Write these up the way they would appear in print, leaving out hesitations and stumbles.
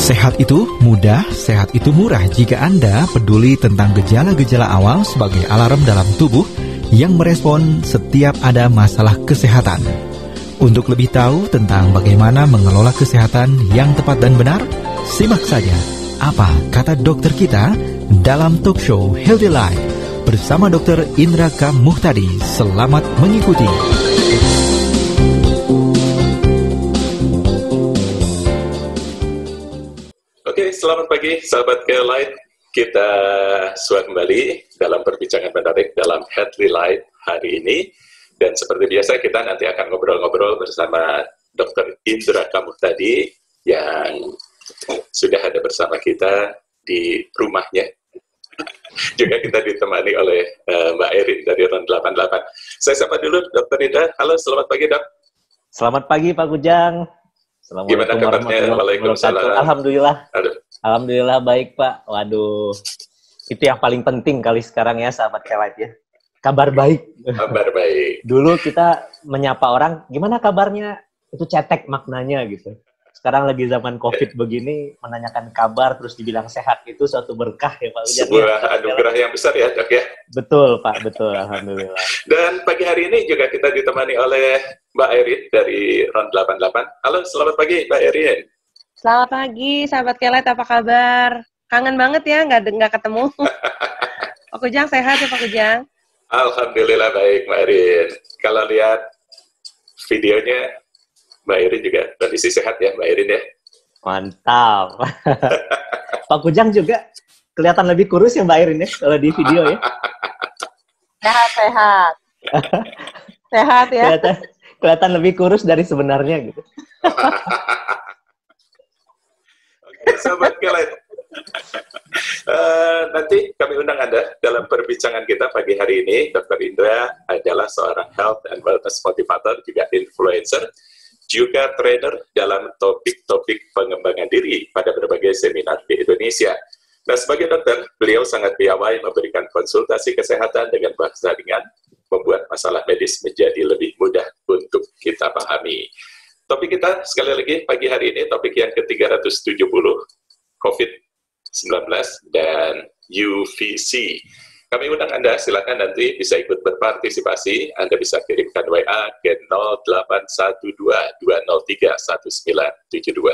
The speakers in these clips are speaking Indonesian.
Sehat itu mudah, sehat itu murah jika Anda peduli tentang gejala-gejala awal sebagai alarm dalam tubuh yang merespon setiap ada masalah kesehatan. Untuk lebih tahu tentang bagaimana mengelola kesehatan yang tepat dan benar, simak saja apa kata dokter kita dalam talk show Healthy Life bersama Dr. Indra K. Muhtadi. Selamat mengikuti. Oke, selamat pagi sahabat Care. Kita sudah kembali dalam perbincangan menarik dalam Healthy Life hari ini. Dan seperti biasa kita nanti akan ngobrol-ngobrol bersama Dr. Indra K. Muhtadi yang sudah ada bersama kita di rumahnya. Juga kita ditemani oleh Mbak Erin dari RON 88. Saya sapa dulu Dr. Indra. Halo, selamat pagi Dok. Selamat pagi Pak Kujang. Gimana kabarnya? Waalaikumsalam. Alhamdulillah. Alhamdulillah baik Pak. Waduh, itu yang paling penting kali sekarang ya sahabat Kelet ya. Kabar baik. Kabar baik. Dulu kita menyapa orang, gimana kabarnya? Itu cetek maknanya gitu. Sekarang lagi zaman COVID begini, menanyakan kabar terus dibilang sehat itu suatu berkah ya Pak Kujang. Sebuah anugerah yang besar ya Dok ya. Betul Pak, betul. Alhamdulillah. Dan pagi hari ini juga kita ditemani oleh Mbak Erin dari RON 88. Halo, selamat pagi Mbak Erin. Selamat pagi, sahabat Kelet, apa kabar? Kangen banget ya, nggak ketemu. Pak Kujang sehat ya Pak Kujang? Alhamdulillah baik Mbak Erin. Kalau lihat videonya, Mbak Erin juga kondisi sehat ya Mbak Erin ya? Mantap. Pak Kujang juga kelihatan lebih kurus ya Mbak Erin ya, kalau di video ya. Sehat. Sehat ya? Kelihatan lebih kurus dari sebenarnya gitu. Oke, sahabat Kelet. Nanti kami undang Anda dalam perbincangan kita pagi hari ini. Dr. Indra adalah seorang health and wellness motivator, juga influencer, juga trainer dalam topik-topik pengembangan diri pada berbagai seminar di Indonesia. Nah, sebagai dokter, beliau sangat piawai memberikan konsultasi kesehatan dengan bahasa ringan, membuat masalah medis menjadi lebih mudah untuk kita pahami. Topik kita sekali lagi pagi hari ini, topik yang ke-370, COVID-19 dan UVC. Kami undang Anda, silakan nanti bisa ikut berpartisipasi. Anda bisa kirimkan WA ke 0812-203-1972.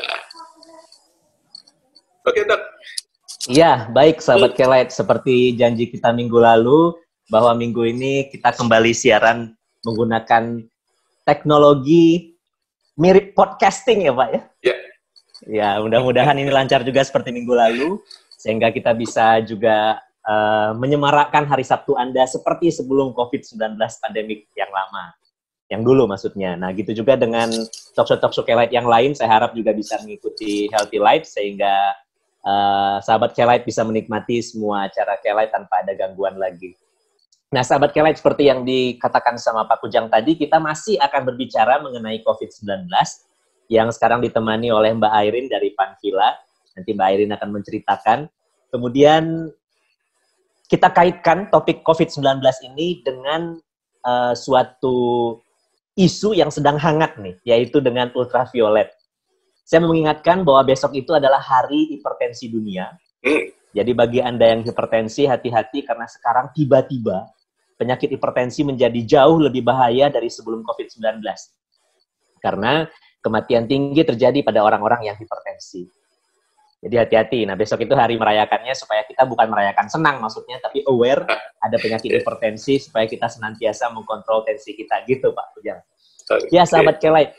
Oke, Dok. Iya, baik sahabat Kelet. Seperti janji kita minggu lalu, bahwa minggu ini kita kembali siaran menggunakan teknologi mirip podcasting ya Pak ya? Ya. Ya, mudah-mudahan ini lancar juga seperti minggu lalu, sehingga kita bisa juga menyemarakkan hari Sabtu Anda seperti sebelum COVID-19 pandemik yang lama. Yang dulu maksudnya. Nah, gitu juga dengan talkshow Kelet yang lain, saya harap juga bisa mengikuti Healthy Life, sehingga sahabat Kelet bisa menikmati semua acara Kelet tanpa ada gangguan lagi. Nah, sahabat Kelet, seperti yang dikatakan sama Pak Kujang tadi, kita masih akan berbicara mengenai COVID-19 yang sekarang ditemani oleh Mbak Airin dari Panvila. Nanti Mbak Airin akan menceritakan. Kemudian kita kaitkan topik COVID-19 ini dengan suatu isu yang sedang hangat nih, yaitu dengan ultraviolet. Saya mengingatkan bahwa besok itu adalah Hari Hipertensi Dunia. Jadi bagi Anda yang hipertensi, hati-hati karena sekarang tiba-tiba penyakit hipertensi menjadi jauh lebih bahaya dari sebelum COVID-19. Karena kematian tinggi terjadi pada orang-orang yang hipertensi. Jadi hati-hati. Nah, besok itu hari merayakannya supaya kita bukan merayakan senang maksudnya, tapi aware ada penyakit hipertensi supaya kita senantiasa mengkontrol tensi kita. Gitu, Pak Kujang. Ya, sahabat Kelet.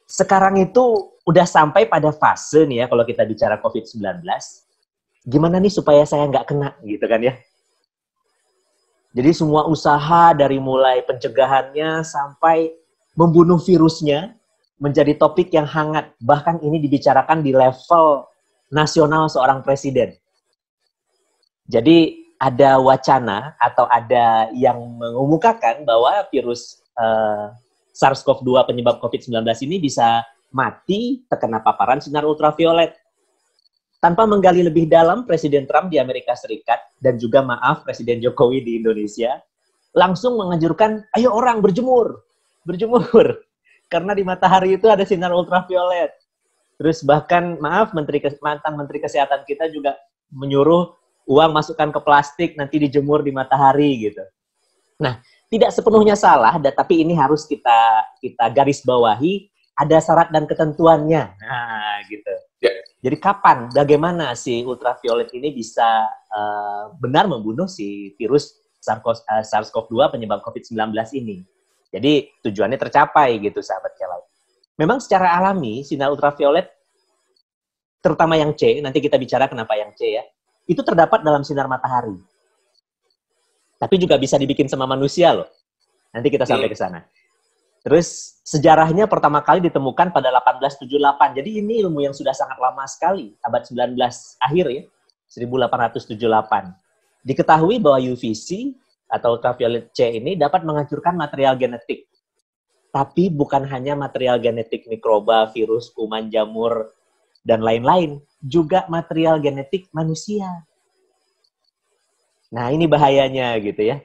Sekarang itu udah sampai pada fase nih ya, kalau kita bicara COVID-19. Gimana nih supaya saya nggak kena, gitu kan ya. Jadi semua usaha dari mulai pencegahannya sampai membunuh virusnya menjadi topik yang hangat. Bahkan ini dibicarakan di level nasional seorang presiden. Jadi ada wacana atau ada yang mengemukakan bahwa virus SARS-CoV-2 penyebab COVID-19 ini bisa mati terkena paparan sinar ultraviolet. Tanpa menggali lebih dalam, Presiden Trump di Amerika Serikat dan juga Presiden Jokowi di Indonesia langsung menganjurkan, ayo orang berjemur. Karena di matahari itu ada sinar ultraviolet. Terus bahkan, maaf, mantan Menteri Kesehatan kita juga menyuruh uang masukkan ke plastik, nanti dijemur di matahari gitu. Nah, tidak sepenuhnya salah, tapi ini harus kita garis bawahi, ada syarat dan ketentuannya. Nah, gitu. Ya. Jadi kapan, bagaimana si ultraviolet ini bisa benar membunuh si virus SARS-CoV-2 penyebab COVID-19 ini. Jadi tujuannya tercapai gitu, sahabat Kelai. Memang secara alami, sinar ultraviolet, terutama yang C, nanti kita bicara kenapa yang C ya, itu terdapat dalam sinar matahari. Tapi juga bisa dibikin sama manusia loh. Nanti kita sampai ke sana. Terus sejarahnya pertama kali ditemukan pada 1878. Jadi ini ilmu yang sudah sangat lama sekali, abad 19 akhir ya, 1878. Diketahui bahwa UVC atau ultraviolet C ini dapat menghancurkan material genetik. Tapi bukan hanya material genetik mikroba, virus, kuman, jamur, dan lain-lain. Juga material genetik manusia. Nah, ini bahayanya gitu ya.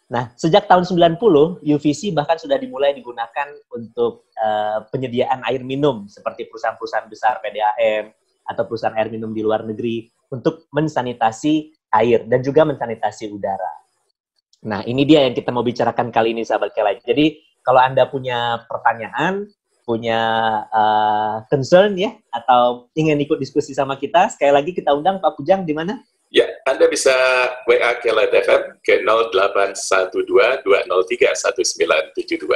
Nah, sejak tahun 90, UVC bahkan sudah dimulai digunakan untuk penyediaan air minum, seperti perusahaan-perusahaan besar PDAM, atau perusahaan air minum di luar negeri, untuk mensanitasi air, dan juga mensanitasi udara. Nah, ini dia yang kita mau bicarakan kali ini, sahabat Kelai. Jadi, kalau Anda punya pertanyaan, punya concern ya, atau ingin ikut diskusi sama kita, sekali lagi kita undang Pak Pujang di mana? Ya, Anda bisa WA Kelet FM ke 0812-203-1972.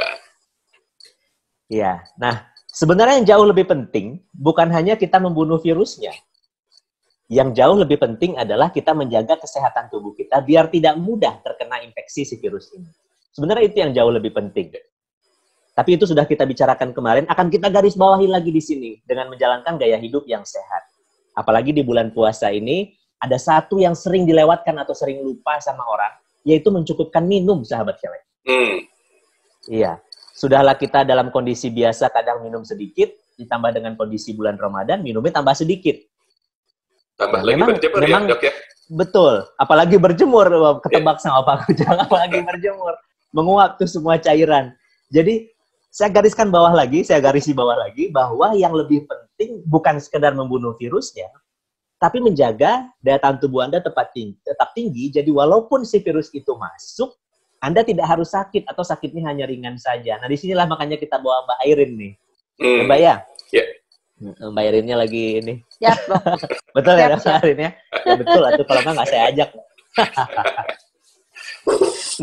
Ya, nah sebenarnya yang jauh lebih penting bukan hanya kita membunuh virusnya. Yang jauh lebih penting adalah kita menjaga kesehatan tubuh kita biar tidak mudah terkena infeksi si virus ini. Sebenarnya itu yang jauh lebih penting. Tapi itu sudah kita bicarakan kemarin, akan kita garis bawahi lagi di sini dengan menjalankan gaya hidup yang sehat. Apalagi di bulan puasa ini, ada satu yang sering dilewatkan atau sering lupa sama orang, yaitu mencukupkan minum, sahabat Kelek. Iya, sudahlah kita dalam kondisi biasa kadang minum sedikit, ditambah dengan kondisi bulan Ramadan, minumnya tambah sedikit. Tambah lagi berjemur ya, Dok ya? Betul, apalagi berjemur, ketebak sama Pak Kujang, apalagi berjemur, menguap tuh semua cairan. Jadi, saya garisi bawah lagi, bahwa yang lebih penting bukan sekedar membunuh virusnya, tapi menjaga daya tahan tubuh Anda tetap tinggi, jadi walaupun si virus itu masuk, Anda tidak harus sakit, atau sakitnya hanya ringan saja. Nah, disinilah makanya kita bawa Mbak Airin nih. Mbak ya? Yeah. Mbak Airinnya lagi ini. Ya, Betul ya, Mbak Airin ya? Ya betul, atau kalau nggak saya ajak.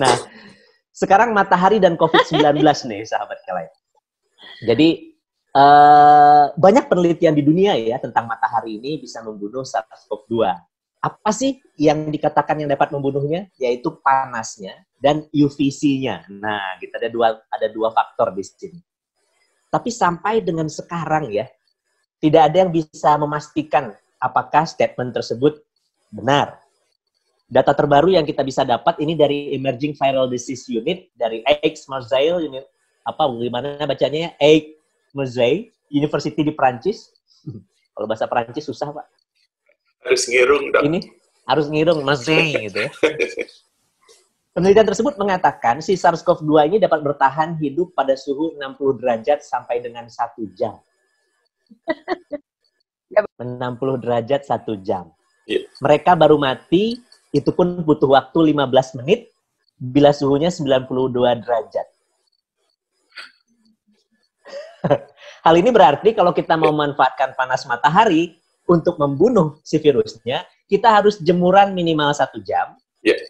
Nah, sekarang matahari dan COVID-19 nih, sahabat Kelai. Jadi, banyak penelitian di dunia ya tentang matahari ini bisa membunuh SARS-CoV-2. Apa sih yang dikatakan yang dapat membunuhnya? Yaitu panasnya dan UVC-nya. Nah, kita ada dua faktor di sini. Tapi sampai dengan sekarang ya, tidak ada yang bisa memastikan apakah statement tersebut benar. Data terbaru yang kita bisa dapat ini dari Emerging Viral Disease Unit dari Aix-Marseille Unit, gimana bacanya? Aix-Marseille University di Prancis. Kalau bahasa Prancis susah, Pak. Harus ngirung, Dok. Ini harus ngirung Marseille gitu ya. Penelitian tersebut mengatakan si SARS-CoV-2 ini dapat bertahan hidup pada suhu 60 derajat sampai dengan 1 jam. 60 derajat 1 jam. Yeah. Mereka baru mati, itu pun butuh waktu 15 menit, bila suhunya 92 derajat. Hal ini berarti kalau kita mau memanfaatkan panas matahari untuk membunuh si virusnya, kita harus jemuran minimal 1 jam. Yeah.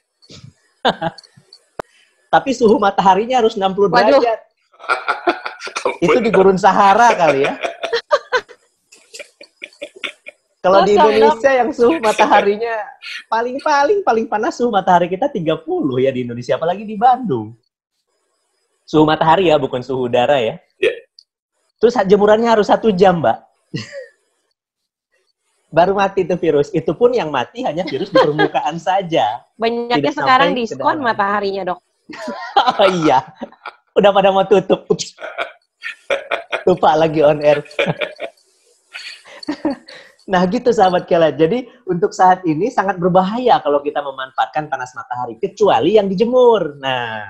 Tapi suhu mataharinya harus 60 derajat. Itu di Gurun Sahara kali ya. Kalau di Indonesia yang suhu mataharinya paling panas suhu matahari kita 30 ya di Indonesia, apalagi di Bandung. Suhu matahari ya, bukan suhu udara ya. Yeah. Terus jemurannya harus 1 jam, Mbak. Baru mati itu virus. Itu pun yang mati hanya virus di permukaan saja. Banyaknya Tidak sekarang sampai diskon ke dalam. mataharinya, Dok. Oh iya. Udah pada mau tutup. Ups. Lupa lagi on air. Nah gitu sahabat Kelet. Jadi untuk saat ini sangat berbahaya kalau kita memanfaatkan panas matahari. Kecuali yang dijemur. Nah,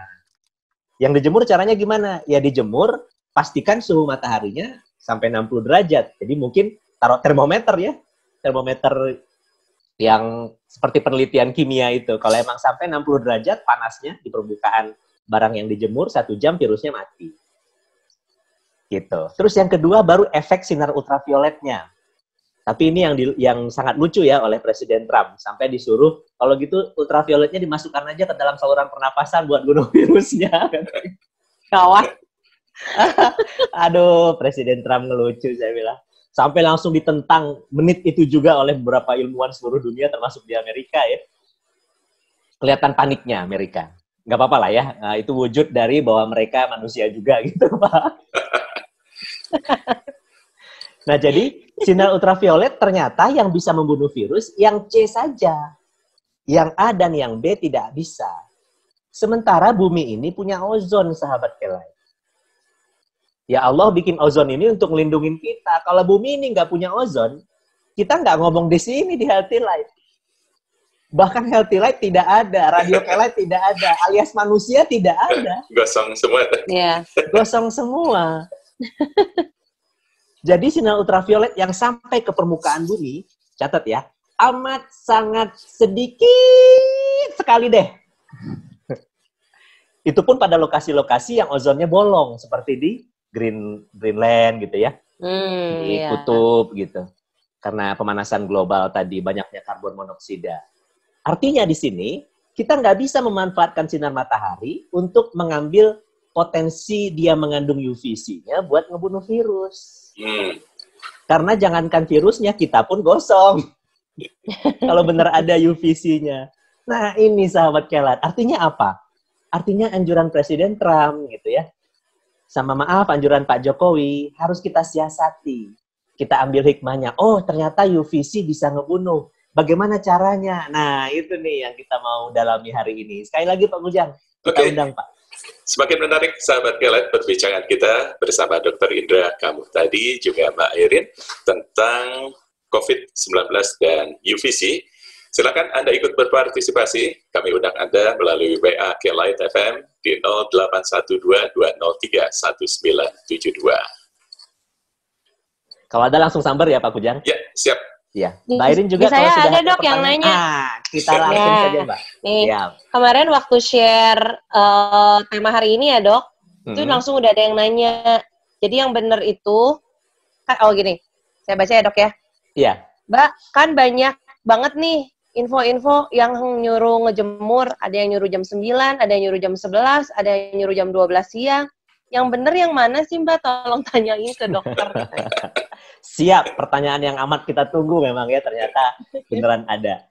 yang dijemur caranya gimana? Ya dijemur, pastikan suhu mataharinya sampai 60 derajat. Jadi mungkin taruh termometer ya. Termometer yang seperti penelitian kimia itu. Kalau emang sampai 60 derajat panasnya di permukaan barang yang dijemur, 1 jam virusnya mati. Gitu. Terus yang kedua baru efek sinar ultravioletnya. Tapi ini yang sangat lucu ya oleh Presiden Trump. Sampai disuruh, kalau gitu ultravioletnya dimasukkan aja ke dalam saluran pernapasan buat bunuh virusnya. Kawan. Aduh, Presiden Trump ngelucu, saya bilang. Sampai langsung ditentang menit itu juga oleh beberapa ilmuwan seluruh dunia, termasuk di Amerika ya. Kelihatan paniknya Amerika. Nggak apa-apa lah ya, nah, itu wujud dari bahwa mereka manusia juga gitu, Pak. Nah, jadi sinar ultraviolet ternyata yang bisa membunuh virus yang C saja. Yang A dan yang B tidak bisa. Sementara bumi ini punya ozon, sahabat Kelai. Ya Allah bikin ozon ini untuk melindungi kita. Kalau bumi ini nggak punya ozon, kita nggak ngomong di sini di Healthy Life. Bahkan Healthy Life tidak ada, Radio Kelai tidak ada, alias manusia tidak ada. Gosong semua. Iya. Gosong semua. Jadi sinar ultraviolet yang sampai ke permukaan bumi, catat ya, amat sangat sedikit sekali deh. Itu pun pada lokasi-lokasi yang ozonnya bolong, seperti di Greenland gitu ya, di kutub gitu. Karena pemanasan global tadi, banyaknya karbon monoksida. Artinya di sini, kita nggak bisa memanfaatkan sinar matahari untuk mengambil potensi dia mengandung UVC-nya buat ngebunuh virus. Karena jangankan virusnya, kita pun gosong. Kalau benar ada UVC-nya. Nah, ini sahabat Kelat. Artinya apa? Artinya anjuran Presiden Trump gitu ya. Sama maaf, anjuran Pak Jokowi harus kita siasati. Kita ambil hikmahnya. Oh, ternyata UVC bisa ngebunuh. Bagaimana caranya? Nah, itu nih yang kita mau dalami hari ini. Sekali lagi Pak Bujang, kita undang Pak. Semakin menarik, sahabat Kelet, perbincangan kita bersama Dr. Indra Kamuh tadi, juga Mbak Irin, tentang COVID-19 dan UVC. Silakan Anda ikut berpartisipasi. Kami undang Anda melalui WA Kelet FM di 0812-203-1972. Kalau ada langsung sambar ya Pak Bujang? Ya, siap. Ya, Mbak Irin juga saya kalau sudah ada dok yang nanya. Kita langsung saja Mbak. Nih, Ya. kemarin waktu share tema hari ini ya dok, itu langsung udah ada yang nanya. Jadi yang benar itu, gini, saya baca ya dok ya. Iya. Mbak, kan banyak banget nih info-info yang nyuruh ngejemur. Ada yang nyuruh jam 9, ada yang nyuruh jam 11, ada yang nyuruh jam 12 siang. Yang benar yang mana sih Mbak? Tolong tanyain ke dokter. Siap, pertanyaan yang amat kita tunggu memang ya, ternyata beneran ada.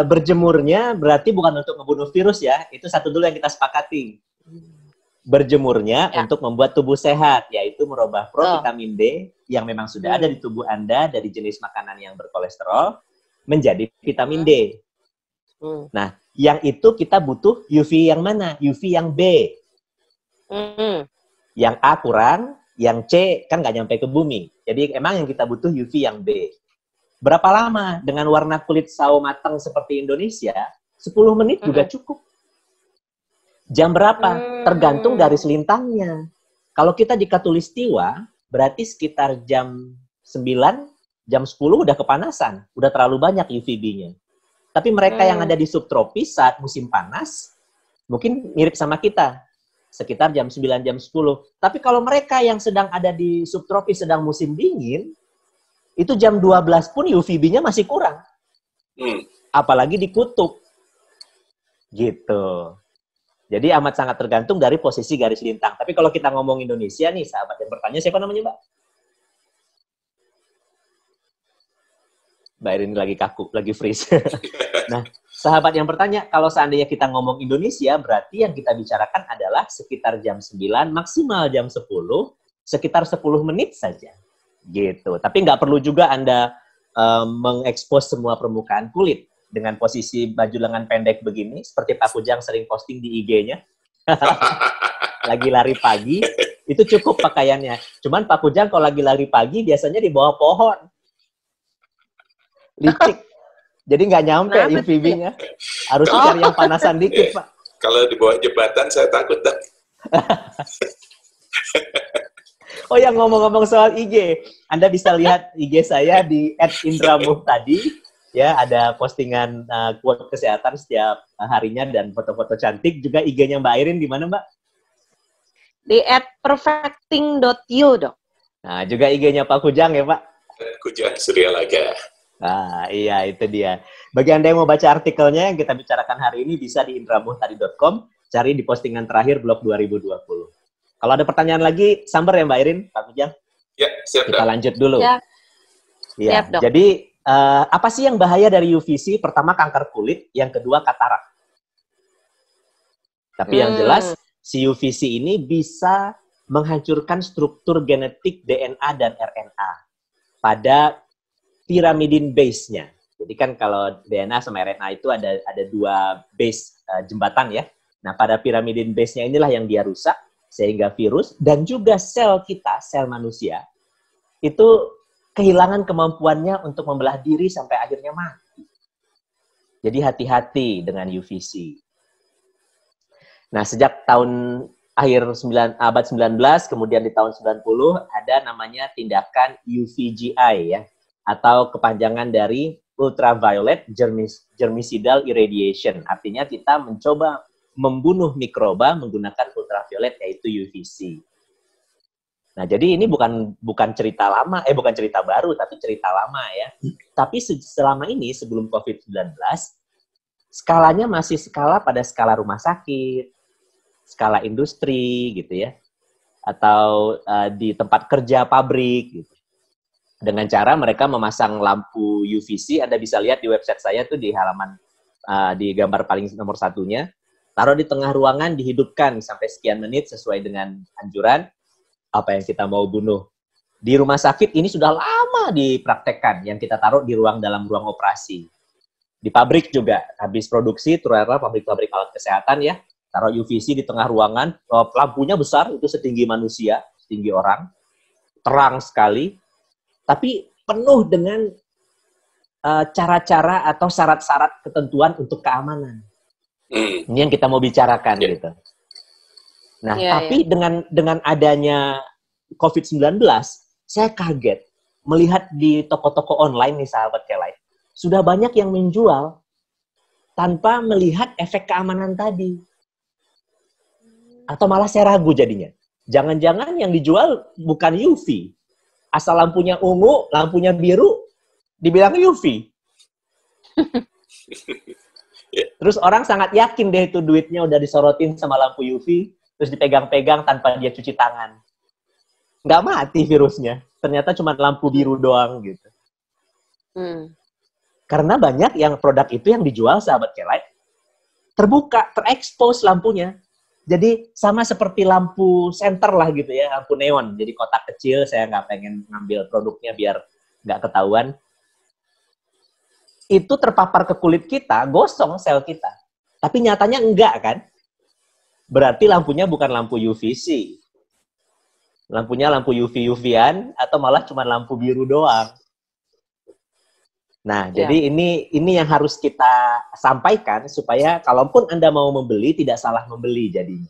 Berjemurnya berarti bukan untuk membunuh virus ya, itu satu dulu yang kita sepakati. Berjemurnya untuk membuat tubuh sehat, yaitu merubah provitamin D yang memang sudah ada di tubuh Anda dari jenis makanan yang berkolesterol menjadi vitamin D. Nah, yang itu kita butuh UV yang mana? UV yang B. Yang A kurang, yang C kan nggak nyampe ke bumi. Jadi emang yang kita butuh UV yang B. Berapa lama dengan warna kulit sawo matang seperti Indonesia? 10 menit juga cukup. Jam berapa? Tergantung garis lintangnya. Kalau kita di Khatulistiwa, berarti sekitar jam 9, jam 10 udah kepanasan. Udah terlalu banyak UVB-nya. Tapi mereka yang ada di subtropis saat musim panas, mungkin mirip sama kita. Sekitar jam 9, jam 10. Tapi kalau mereka yang sedang ada di subtropis, sedang musim dingin, itu jam 12 pun UVB-nya masih kurang. Apalagi di kutub. Gitu. Jadi amat sangat tergantung dari posisi garis lintang. Tapi kalau kita ngomong Indonesia nih, sahabat yang bertanya, siapa namanya Mbak? Mbak Irin lagi kaku, lagi freeze. Nah, sahabat yang bertanya, kalau seandainya kita ngomong Indonesia, berarti yang kita bicarakan adalah sekitar jam 9, maksimal jam 10, sekitar 10 menit saja. Gitu. Tapi nggak perlu juga Anda mengekspos semua permukaan kulit dengan posisi baju lengan pendek begini, seperti Pak Kujang sering posting di IG-nya. Lagi lari pagi, itu cukup pakaiannya. Cuman Pak Kujang kalau lagi lari pagi, biasanya di bawah pohon. Licik. Jadi nggak nyampe UVB-nya. Harus cari yang panasan dikit, Pak. Kalau di bawah jembatan, saya takut, dah. Oh ya, ngomong-ngomong soal IG, Anda bisa lihat IG saya di @indramuhtadi. Ya, ada postingan quote kesehatan setiap harinya dan foto-foto cantik. Juga IG-nya Mbak Airin di mana, Mbak? Di @perfecting.you, Dok. Nah, juga IG-nya Pak Kujang ya, Pak? Kujang Suryalaga. Ah, iya, itu dia. Bagi Anda yang mau baca artikelnya yang kita bicarakan hari ini, bisa di indramuhtadi.com, cari di postingan terakhir blog 2020. Kalau ada pertanyaan lagi, samber ya Mbak Airin, Pak Kujang? Ya, siap, Kita Dok. lanjut dulu. Ya. Ya, Siap, Dok. jadi apa sih yang bahaya dari UVC? Pertama, kanker kulit, yang kedua, katarak. Tapi yang jelas, si UVC ini bisa menghancurkan struktur genetik DNA dan RNA pada piramidin base-nya. Jadi kan kalau DNA sama RNA itu ada dua base jembatan ya. Nah, pada piramidin base-nya inilah yang dia rusak, sehingga virus dan juga sel kita, sel manusia, itu kehilangan kemampuannya untuk membelah diri sampai akhirnya mati. Jadi hati-hati dengan UVC. Nah, sejak tahun abad 19, kemudian di tahun 90, ada namanya tindakan UVGI ya, atau kepanjangan dari Ultraviolet Germicidal Irradiation. Artinya kita mencoba membunuh mikroba menggunakan ultraviolet, yaitu UVC. Nah, jadi ini bukan cerita lama, bukan cerita baru, tapi cerita lama ya. Tapi selama ini, sebelum COVID-19, skalanya masih pada skala rumah sakit, skala industri gitu ya, atau di tempat kerja pabrik gitu. Dengan cara mereka memasang lampu UVC, Anda bisa lihat di website saya tuh di halaman di gambar paling nomor satunya, taruh di tengah ruangan, dihidupkan sampai sekian menit sesuai dengan anjuran apa yang kita mau bunuh. Di rumah sakit ini sudah lama dipraktekkan, yang kita taruh di dalam ruang operasi. Di pabrik juga, habis produksi, terutama pabrik-pabrik alat kesehatan ya, taruh UVC di tengah ruangan, lampunya besar, itu setinggi manusia, setinggi orang, terang sekali, tapi penuh dengan cara-cara atau syarat-syarat ketentuan untuk keamanan. Ini yang kita mau bicarakan gitu. Nah, tapi dengan adanya COVID-19, saya kaget melihat di toko-toko online nih sahabat Kelight, sudah banyak yang menjual tanpa melihat efek keamanan tadi. Atau malah saya ragu jadinya. Jangan-jangan yang dijual bukan UV. Asal lampunya ungu, lampunya biru, dibilang UV. Terus orang sangat yakin deh itu duitnya udah disorotin sama lampu UV, terus dipegang-pegang tanpa dia cuci tangan. Nggak mati virusnya. Ternyata cuma lampu biru doang gitu. Karena banyak yang produk itu yang dijual sahabat Kelight, terbuka, terekspos lampunya. Jadi sama seperti lampu senter lah gitu ya, lampu neon. Jadi kotak kecil, saya nggak pengen ngambil produknya biar nggak ketahuan. Itu terpapar ke kulit kita, gosong sel kita. Tapi nyatanya enggak kan? Berarti lampunya bukan lampu UVC. Lampunya lampu UV-UV-an atau malah cuma lampu biru doang. Nah, jadi ini yang harus kita sampaikan supaya kalaupun Anda mau membeli, tidak salah membeli jadinya.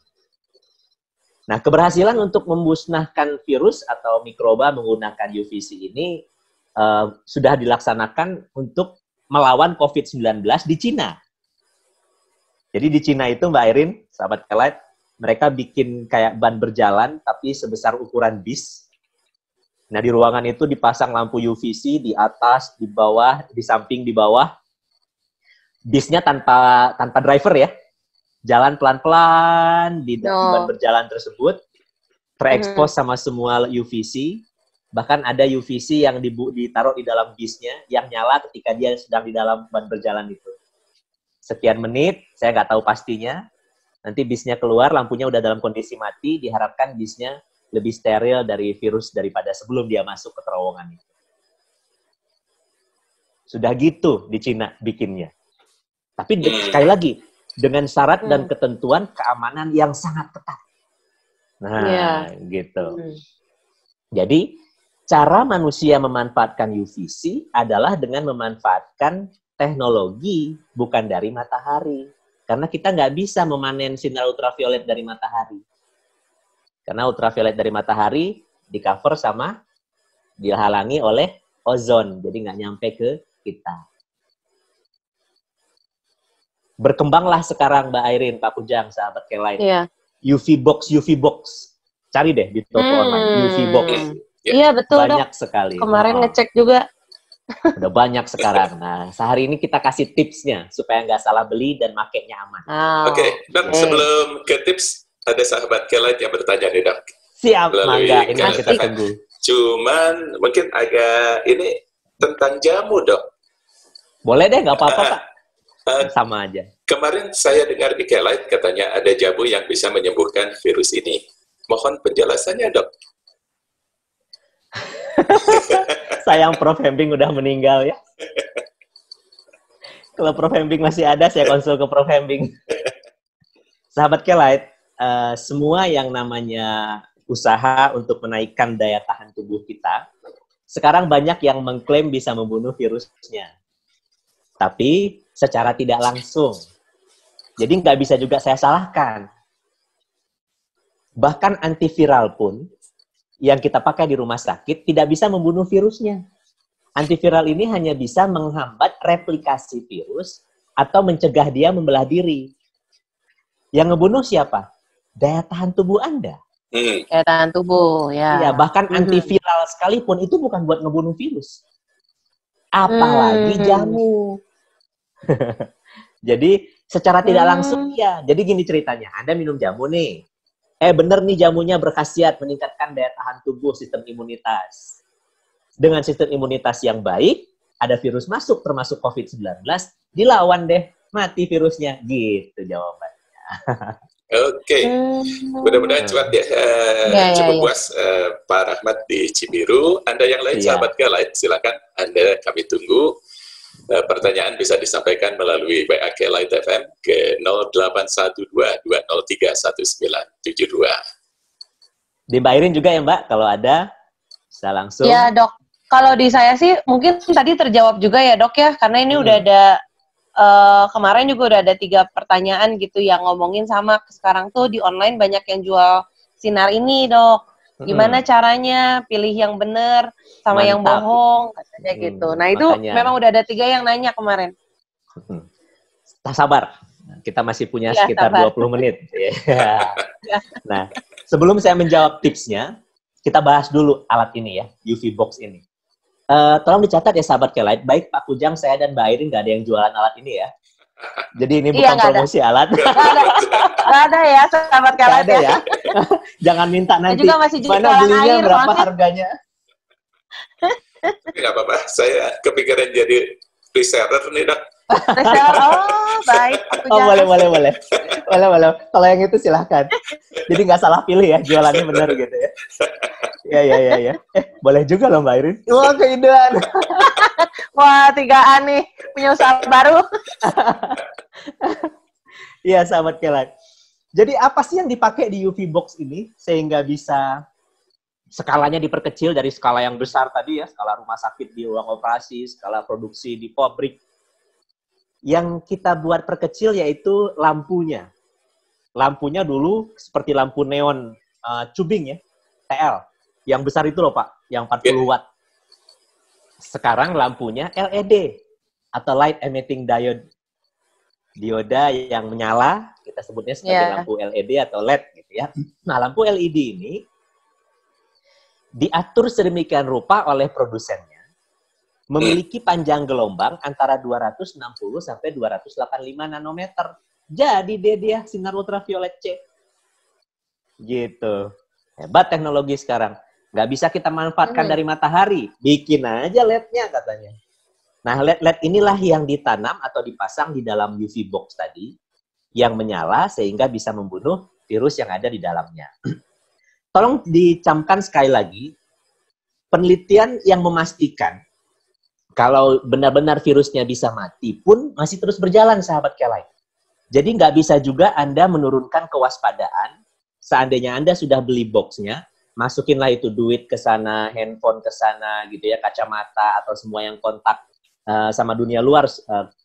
Nah, keberhasilan untuk memusnahkan virus atau mikroba menggunakan UVC ini sudah dilaksanakan untuk melawan COVID-19 di Cina. Jadi di Cina itu, Mbak Airin, sahabat Kelight, mereka bikin kayak ban berjalan, tapi sebesar ukuran bis. Nah, di ruangan itu dipasang lampu UVC di atas, di bawah, di samping, di bawah. Bisnya tanpa driver ya. Jalan pelan-pelan di ban berjalan tersebut. Terekspos sama semua UVC. Bahkan ada UVC yang ditaruh di dalam bisnya, yang nyala ketika dia sedang di dalam ban berjalan itu. Sekian menit, saya nggak tahu pastinya. Nanti bisnya keluar, lampunya udah dalam kondisi mati, diharapkan bisnya lebih steril dari virus daripada sebelum dia masuk ke terowongan itu. Sudah gitu di Cina bikinnya. Tapi sekali lagi, dengan syarat dan ketentuan keamanan yang sangat ketat. Nah, gitu. Jadi, cara manusia memanfaatkan UVC adalah dengan memanfaatkan teknologi bukan dari matahari. Karena kita nggak bisa memanen sinar ultraviolet dari matahari. Karena ultraviolet dari matahari di cover sama dihalangi oleh ozon, jadi nggak nyampe ke kita. Berkembanglah sekarang Mbak Airin, Pak Kujang, sahabat K-Lite. Iya. UV box. Cari deh di toko online, UV box. Iya, betul, Banyak Dok. sekali. Kemarin ngecek juga. Udah banyak sekarang. Nah, sehari ini kita kasih tipsnya supaya nggak salah beli dan makainya aman. Oke, Dok, sebelum ke tips, ada sahabat K-Lite yang bertanya nih, Dok. Siap, Melalui mangga. Ini K-Lite kita FM. tunggu. Cuman mungkin agak ini tentang jamu, Dok. Boleh deh, nggak apa-apa, Pak. Sama aja. Kemarin saya dengar di K-Lite katanya ada jamu yang bisa menyembuhkan virus ini. Mohon penjelasannya, Dok. Sayang Prof. Hembing udah meninggal ya. Kalau Prof. Hembing masih ada, saya konsul ke Prof. Hembing. Sahabat K-Lite, semua yang namanya usaha untuk menaikkan daya tahan tubuh kita, sekarang banyak yang mengklaim bisa membunuh virusnya. Tapi secara tidak langsung. Jadi nggak bisa juga saya salahkan. Bahkan antiviral pun yang kita pakai di rumah sakit tidak bisa membunuh virusnya. Antiviral ini hanya bisa menghambat replikasi virus atau mencegah dia membelah diri. Yang ngebunuh siapa? Daya tahan tubuh Anda. Daya tahan tubuh, ya. Ya, bahkan antiviral sekalipun itu bukan buat ngebunuh virus. Apalagi jamu. Jadi secara tidak langsung ya. Jadi gini ceritanya, Anda minum jamu nih. Bener nih jamunya berkhasiat meningkatkan daya tahan tubuh, sistem imunitas. Dengan sistem imunitas yang baik, ada virus masuk termasuk COVID-19, dilawan deh, mati virusnya. Gitu jawabannya. Oke, mudah-mudahan cukup puas Pak Rahmat di Cibiru. Anda yang lain, sahabat K-Lite, silakan Anda kami tunggu. Pertanyaan bisa disampaikan melalui WA K-Lite FM ke 0812-203-1972. Di Mbak Airin juga ya Mbak, kalau ada bisa langsung. Ya Dok, kalau di saya sih mungkin tadi terjawab juga ya Dok ya, karena ini udah ada, kemarin juga udah ada 3 pertanyaan gitu yang ngomongin sama sekarang tuh di online banyak yang jual sinar ini Dok. Gimana caranya pilih yang benar sama yang bohong katanya gitu. Nah itu memang udah ada 3 yang nanya kemarin. Sabar, kita masih punya sekitar 20 menit. Nah sebelum saya menjawab tipsnya, kita bahas dulu alat ini ya, UV box ini. Tolong dicatat ya sahabat K-Lite, baik Pak Kujang, saya dan Mbak Airin nggak ada yang jualan alat ini ya. Jadi ini bukan promosi alat. Nggak ada ya sahabat K-Lite ya. Jangan minta nanti mana belinya berapa harganya. Nggak apa-apa, saya kepikiran jadi reseller nih Dok. Reseller, oh baik. Oh boleh. Kalau yang itu silahkan. Jadi nggak salah pilih ya, jualannya benar gitu ya. Ya. Boleh juga loh Mbak Airin. Wah keidean. Wah 3an nih, punya usaha baru. Iya sahabat K-Lite. Jadi apa sih yang dipakai di UV box ini sehingga bisa skalanya diperkecil dari skala yang besar tadi ya, skala rumah sakit di ruang operasi, skala produksi di pabrik. Yang kita buat perkecil yaitu lampunya. Lampunya dulu seperti lampu neon cubing ya, TL. Yang besar itu loh Pak, yang 40 watt. Sekarang lampunya LED atau light emitting diode. Dioda yang menyala, kita sebutnya sebagai lampu LED atau LED gitu ya. Nah, lampu LED ini diatur sedemikian rupa oleh produsennya, memiliki panjang gelombang antara 260 sampai 285 nanometer. Jadi dia sinar ultraviolet C. Gitu. Hebat teknologi sekarang. Nggak bisa kita manfaatkan dari matahari. Bikin aja LED-nya katanya. Nah, LED inilah yang ditanam atau dipasang di dalam UV box tadi, yang menyala sehingga bisa membunuh virus yang ada di dalamnya. Tolong dicamkan sekali lagi, penelitian yang memastikan kalau benar-benar virusnya bisa mati pun masih terus berjalan, sahabat K-Lite. Jadi nggak bisa juga Anda menurunkan kewaspadaan, seandainya Anda sudah beli boxnya, masukinlah itu duit ke sana, handphone ke sana, gitu ya, kacamata atau semua yang kontak sama dunia luar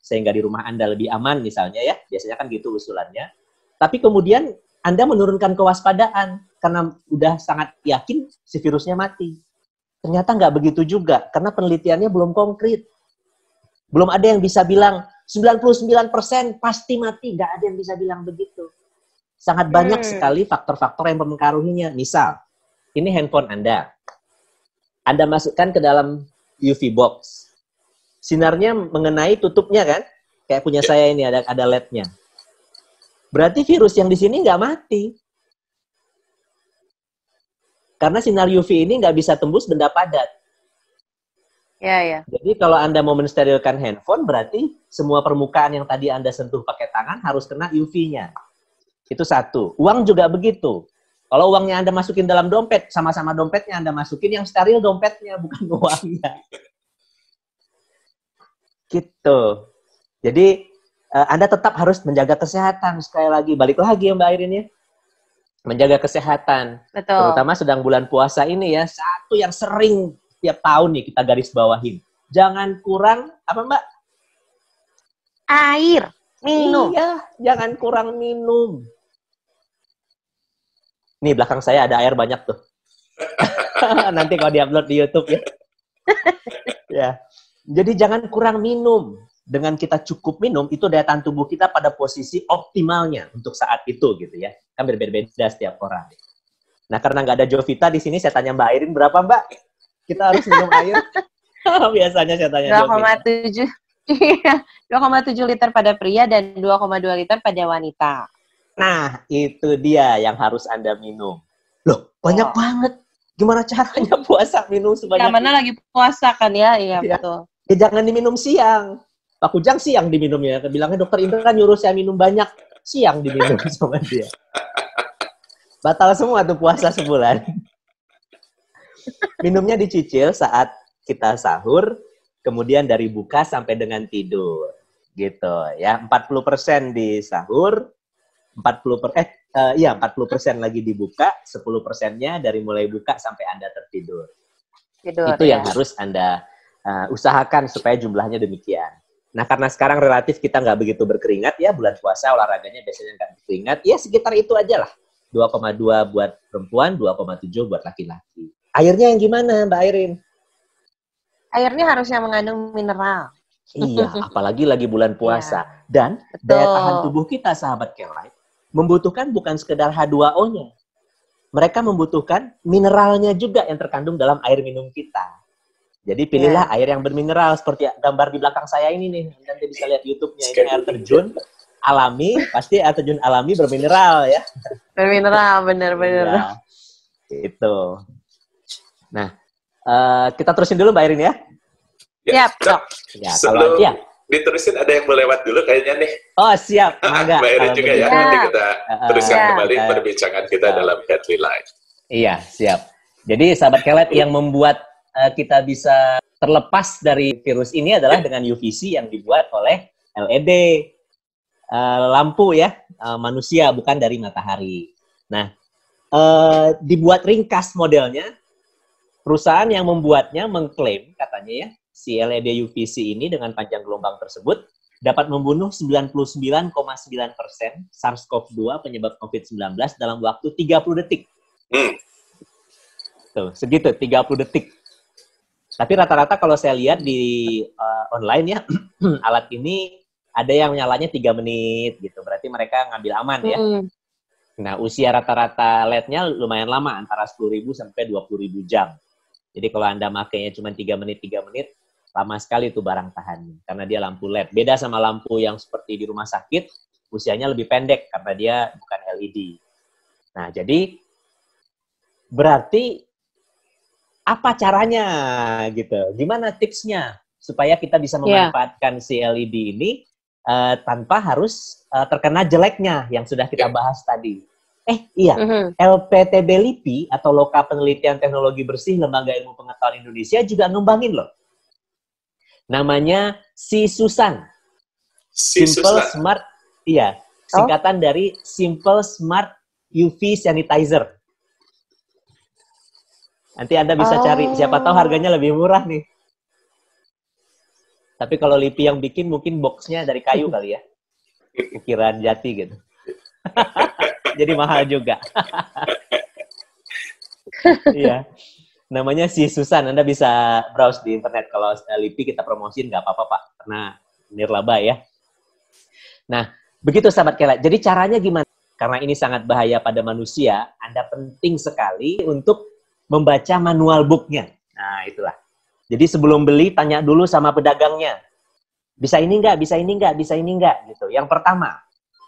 sehingga di rumah Anda lebih aman misalnya ya. Biasanya kan gitu usulannya. Tapi kemudian Anda menurunkan kewaspadaan karena udah sangat yakin si virusnya mati. Ternyata nggak begitu juga, karena penelitiannya belum konkret. Belum ada yang bisa bilang 99% pasti mati, nggak ada yang bisa bilang begitu. Sangat banyak sekali faktor-faktor yang mempengaruhinya. Misal, ini handphone Anda. Anda masukkan ke dalam UV box. Sinarnya mengenai tutupnya kan? Kayak punya saya ini, ada LED-nya. Berarti virus yang di sini nggak mati. Karena sinar UV ini nggak bisa tembus benda padat. Ya. Jadi kalau Anda mau mensterilkan handphone, berarti semua permukaan yang tadi Anda sentuh pakai tangan harus kena UV-nya. Itu satu. Uang juga begitu. Kalau uangnya Anda masukin dalam dompet, sama-sama dompetnya Anda masukin, yang steril dompetnya, bukan uangnya. Gitu. Jadi, Anda tetap harus menjaga kesehatan. Sekali lagi, balik lagi ya Mbak Airin ya. Menjaga kesehatan. Betul. Terutama sedang bulan puasa ini ya. Satu yang sering tiap tahun nih kita garis bawahin. Jangan kurang, apa Mbak? Air. Minum. Iya, jangan kurang minum. Nih, belakang saya ada air banyak tuh. Nanti kalau diupload di YouTube ya. Ya. Jadi jangan kurang minum. Dengan kita cukup minum, itu daya tahan tubuh kita pada posisi optimalnya untuk saat itu gitu ya. Kan berbeda-beda setiap orang. Nah, karena nggak ada Jovita di sini, saya tanya Mbak Airin, berapa Mbak? Kita harus minum air? Biasanya saya tanya 2,7. Iya, 2,7 liter pada pria dan 2,2 liter pada wanita. Nah, itu dia yang harus Anda minum. Loh, banyak banget. Gimana caranya puasa minum sebanyak Yang mana lagi puasa kan ya? Iya, betul. Ya jangan diminum siang. Pak Kujang siang diminumnya. Bilangnya dokter Indra kan nyuruh saya minum banyak. Siang diminum sama dia. Batal semua tuh puasa sebulan. Minumnya dicicil saat kita sahur, kemudian dari buka sampai dengan tidur. Gitu ya. 40% di sahur, 40% lagi dibuka, 10%-nya dari mulai buka sampai Anda tertidur. Itu yang harus Anda usahakan supaya jumlahnya demikian. Nah, karena sekarang relatif kita nggak begitu berkeringat ya, bulan puasa olahraganya biasanya nggak berkeringat, ya sekitar itu aja lah. 2,2 buat perempuan, 2,7 buat laki-laki. Airnya yang gimana, Mbak Airin? Airnya harusnya mengandung mineral. Iya, apalagi lagi bulan puasa. Dan daya tahan tubuh kita, sahabat Care-Life, membutuhkan bukan sekedar H2O-nya. Mereka membutuhkan mineralnya juga yang terkandung dalam air minum kita. Jadi pilihlah air yang bermineral, seperti gambar di belakang saya ini nih. Nanti bisa lihat YouTube-nya, ini air terjun alami, pasti air terjun alami bermineral ya. Bermineral, bener-bener. Ya, itu. Nah, kita terusin dulu Mbak Airin ya. Siap. Ya, sebelum diterusin ada yang mau lewat dulu kayaknya nih. Oh siap, Mbak Airin juga ya. Nanti kita teruskan kembali perbincangan kita dalam Healthy Life. Iya, siap. Jadi sahabat Care-Life yang membuat kita bisa terlepas dari virus ini adalah dengan UVC yang dibuat oleh LED lampu ya, manusia, bukan dari matahari. Nah, dibuat ringkas modelnya, perusahaan yang membuatnya mengklaim katanya ya, si LED UVC ini dengan panjang gelombang tersebut dapat membunuh 99,9% SARS-CoV-2 penyebab COVID-19 dalam waktu 30 detik. Tuh, segitu, 30 detik. Tapi rata-rata kalau saya lihat di online ya, alat ini ada yang nyalanya 3 menit gitu. Berarti mereka ngambil aman ya. Nah, usia rata-rata LED-nya lumayan lama, antara 10.000 sampai 20.000 jam. Jadi kalau Anda makainya cuma 3 menit, lama sekali itu barang tahannya. Karena dia lampu LED. Beda sama lampu yang seperti di rumah sakit, usianya lebih pendek karena dia bukan LED. Nah, jadi berarti apa caranya gitu? Gimana tipsnya supaya kita bisa memanfaatkan si LED ini tanpa harus terkena jeleknya yang sudah kita bahas tadi? LPTB LIPI atau Loka Penelitian Teknologi Bersih Lembaga Ilmu Pengetahuan Indonesia juga ngembangin loh. Namanya SISUSAN. Simple Smart, singkatan dari Simple Smart UV Sanitizer. Nanti Anda bisa cari, siapa tahu harganya lebih murah nih. Tapi kalau LIPI yang bikin mungkin boxnya dari kayu kali ya. Ukiran jati gitu. jadi mahal juga. Iya. Namanya si Susan, Anda bisa browse di internet. Kalau LIPI kita promosiin nggak apa-apa Pak, karena nirlaba ya. Nah, begitu sahabat Kelet. Jadi caranya gimana? Karena ini sangat bahaya pada manusia, Anda penting sekali untuk membaca manual booknya. Nah, itulah. Jadi sebelum beli, tanya dulu sama pedagangnya. Bisa ini enggak, bisa ini enggak, bisa ini enggak. Gitu. Yang pertama,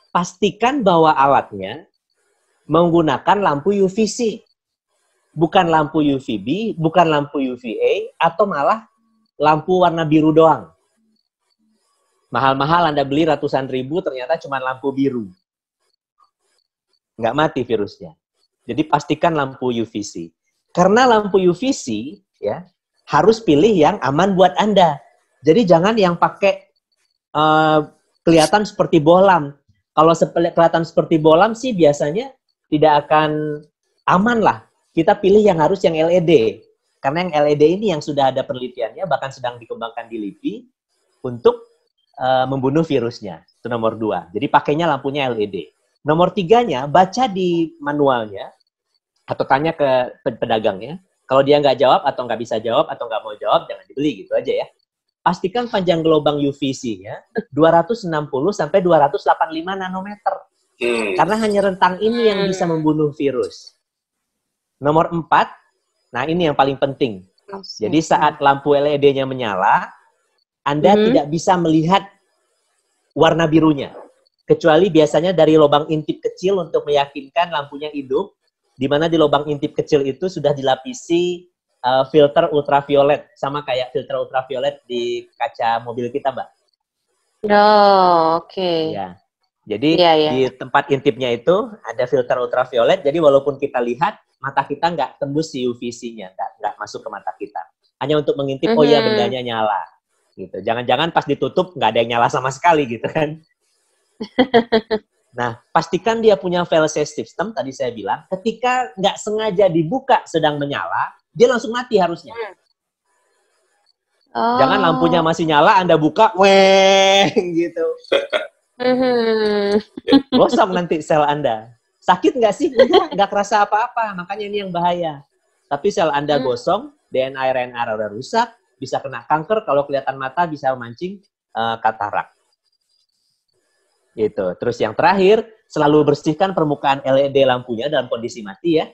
pastikan bahwa alatnya menggunakan lampu UVC. Bukan lampu UVB, bukan lampu UVA, atau malah lampu warna biru doang. Mahal-mahal Anda beli ratusan ribu, ternyata cuma lampu biru. Nggak mati virusnya. Jadi pastikan lampu UVC. Karena lampu UVC ya harus pilih yang aman buat Anda. Jadi jangan yang pakai kelihatan seperti bohlam. Kalau kelihatan seperti bohlam sih biasanya tidak akan aman lah. Kita pilih yang harus yang LED. Karena yang LED ini yang sudah ada penelitiannya, bahkan sedang dikembangkan di LIPI untuk membunuh virusnya. Itu nomor 2. Jadi pakainya lampunya LED. Nomor 3-nya, baca di manualnya, atau tanya ke pedagangnya. Kalau dia nggak jawab, atau nggak bisa jawab, atau nggak mau jawab, jangan dibeli, gitu aja ya. Pastikan panjang gelombang UVC-nya 260 sampai 285 nanometer. Karena hanya rentang ini yang bisa membunuh virus. Nomor 4, nah ini yang paling penting. Jadi saat lampu LED-nya menyala, Anda tidak bisa melihat warna birunya. Kecuali biasanya dari lubang intip kecil untuk meyakinkan lampunya hidup, di mana di lubang intip kecil itu sudah dilapisi filter ultraviolet, sama kayak filter ultraviolet di kaca mobil kita, Mbak. Oh, oke. Ya. Jadi di tempat intipnya itu ada filter ultraviolet, jadi walaupun kita lihat, mata kita nggak tembus si UVC-nya, nggak masuk ke mata kita. Hanya untuk mengintip, oh iya bendanya nyala. Gitu. Jangan-jangan pas ditutup nggak ada yang nyala sama sekali gitu kan. Nah, pastikan dia punya fail safe system, tadi saya bilang, ketika nggak sengaja dibuka sedang menyala, dia langsung mati harusnya. Jangan lampunya masih nyala, Anda buka, weng, gitu. Gosong nanti sel Anda. Sakit nggak sih? Nggak kerasa apa-apa, makanya ini yang bahaya. Tapi sel Anda gosong, DNA RNA udah rusak, bisa kena kanker, kalau kelihatan mata bisa memancing katarak. Gitu. Terus yang terakhir, selalu bersihkan permukaan LED lampunya dalam kondisi mati ya,